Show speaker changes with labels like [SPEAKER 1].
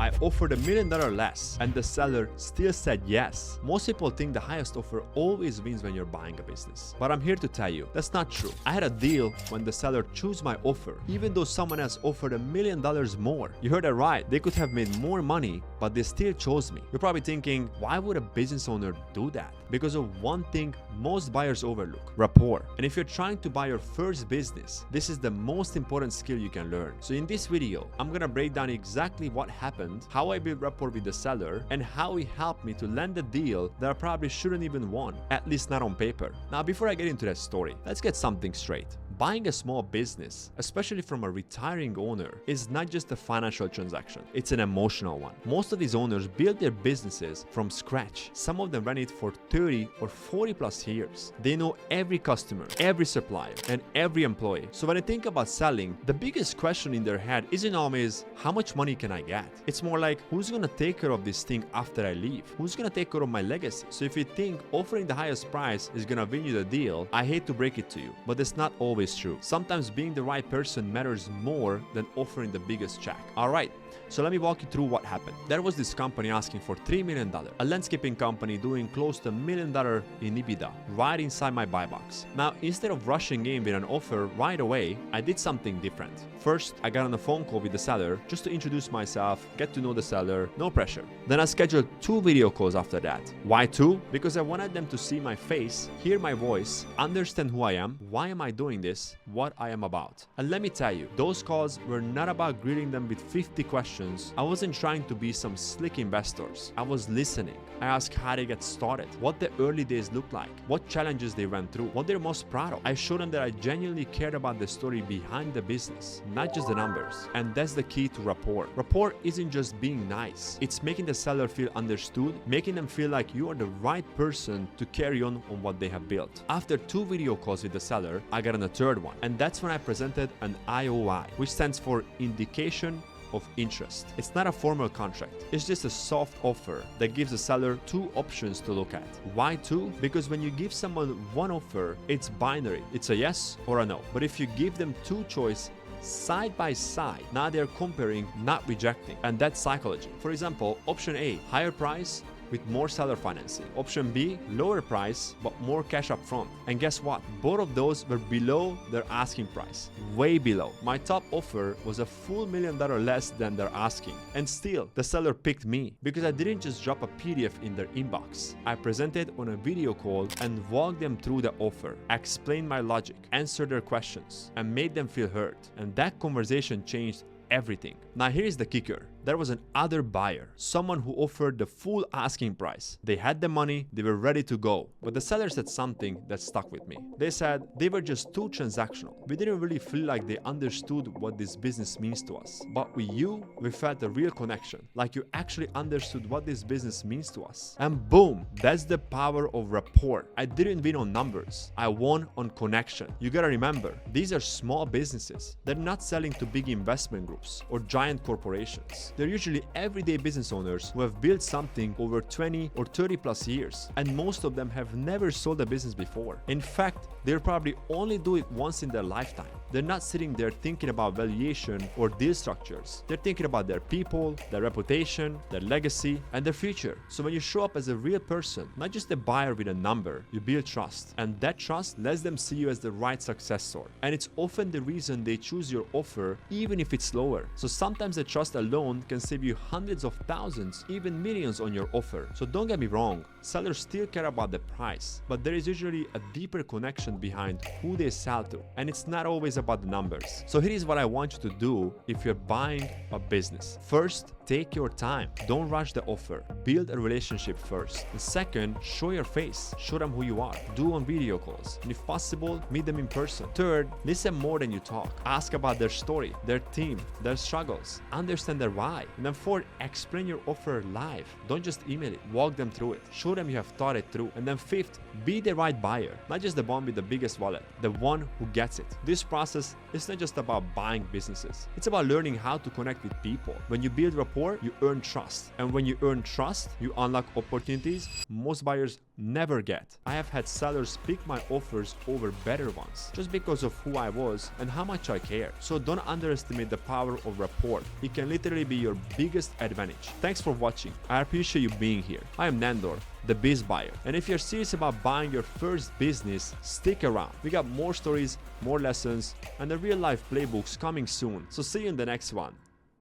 [SPEAKER 1] I offered $1 million less and the seller still said yes. Most people think the highest offer always wins when you're buying a business. But I'm here to tell you, that's not true. I had a deal when the seller chose my offer, even though someone else offered $1 million more. You heard that right. They could have made more money, but they still chose me. You're probably thinking, why would a business owner do that? Because of one thing most buyers overlook: rapport. And if you're trying to buy your first business, this is the most important skill you can learn. So in this video, I'm gonna break down exactly what happened, how I built rapport with the seller, and how he helped me to land a deal that I probably shouldn't even want, at least not on paper. Now, before I get into that story, let's get something straight. Buying a small business, especially from a retiring owner, is not just a financial transaction, it's an emotional one. Most of these owners build their businesses from scratch. Some of them ran it for 30 or 40 plus years. They know every customer, every supplier, and every employee. So when I think about selling, the biggest question in their head isn't always, how much money can I get? It's more like, who's gonna take care of this thing after I leave? Who's gonna take care of my legacy? So if you think offering the highest price is gonna win you the deal, I hate to break it to you, but it's not always true. Sometimes being the right person matters more than offering the biggest check. Alright, so let me walk you through what happened. There was this company asking for $3 million, a landscaping company doing close to $1 million in EBITDA, right inside my buy box. Now, instead of rushing in with an offer right away, I did something different. First, I got on a phone call with the seller just to introduce myself, get to know the seller, no pressure. Then I scheduled 2 video calls after that. Why 2? Because I wanted them to see my face, hear my voice, understand who I am, why am I doing this, what I am about. And let me tell you, those calls were not about grilling them with 50 questions. I wasn't trying to be some slick investors. I was listening. I asked how they get started, what the early days looked like, what challenges they went through, what they're most proud of. I showed them that I genuinely cared about the story behind the business, not just the numbers. And that's the key to rapport. Rapport isn't just being nice. It's making the seller feel understood, making them feel like you are the right person to carry on what they have built. After 2 video calls with the seller, I got on a 3rd one. And that's when I presented an IOI, which stands for indication of interest. It's not a formal contract. It's just a soft offer that gives the seller 2 options to look at. Why 2? Because when you give someone one offer, it's binary. It's a yes or a no. But if you give them 2 choices side by side, now they're comparing, not rejecting. And that's psychology. For example, option A, higher price with more seller financing. Option B, lower price but more cash up front. And guess what? Both of those were below their asking price. Way below. My top offer was a full $1 million less than their asking. And still, the seller picked me because I didn't just drop a PDF in their inbox. I presented on a video call and walked them through the offer, explained my logic, answered their questions, and made them feel heard. And that conversation changed everything. Now here's the kicker. There was another buyer, someone who offered the full asking price. They had the money, they were ready to go. But the seller said something that stuck with me. They said they were just too transactional. We didn't really feel like they understood what this business means to us. But with you, we felt a real connection, like you actually understood what this business means to us. And boom, that's the power of rapport. I didn't win on numbers. I won on connection. You gotta remember, these are small businesses. They're not selling to big investment groups or giant corporations. They're usually everyday business owners who have built something over 20 or 30 plus years, and most of them have never sold a business before. In fact, they'll probably only do it once in their lifetime. They're not sitting there thinking about valuation or deal structures. They're thinking about their people, their reputation, their legacy, and their future. So when you show up as a real person, not just a buyer with a number, you build trust. And that trust lets them see you as the right success story. And it's often the reason they choose your offer, even if it's lower. So sometimes the trust alone can save you hundreds of thousands, even millions on your offer. So don't get me wrong, sellers still care about the price, but there is usually a deeper connection behind who they sell to. And it's not always about the numbers. So here is what I want you to do if you're buying a business. First, take your time. Don't rush the offer. Build a relationship first. And second, show your face. Show them who you are. Do on video calls. And if possible, meet them in person. Third, listen more than you talk. Ask about their story, their team, their struggles. Understand their why. And then fourth, explain your offer live. Don't just email it. Walk them through it. Show them you have thought it through. And then fifth, be the right buyer. Not just the one with the biggest wallet. The one who gets it. This process is not just about buying businesses. It's about learning how to connect with people. When you build rapport, you earn trust. And when you earn trust, you unlock opportunities most buyers never get. I have had sellers pick my offers over better ones just because of who I was and how much I care. So don't underestimate the power of rapport. It can literally be your biggest advantage. Thanks for watching. I appreciate you being here. I am Nandor, the biz buyer. And if you're serious about buying your first business, stick around. We got more stories, more lessons, and the real life playbooks coming soon. So see you in the next one.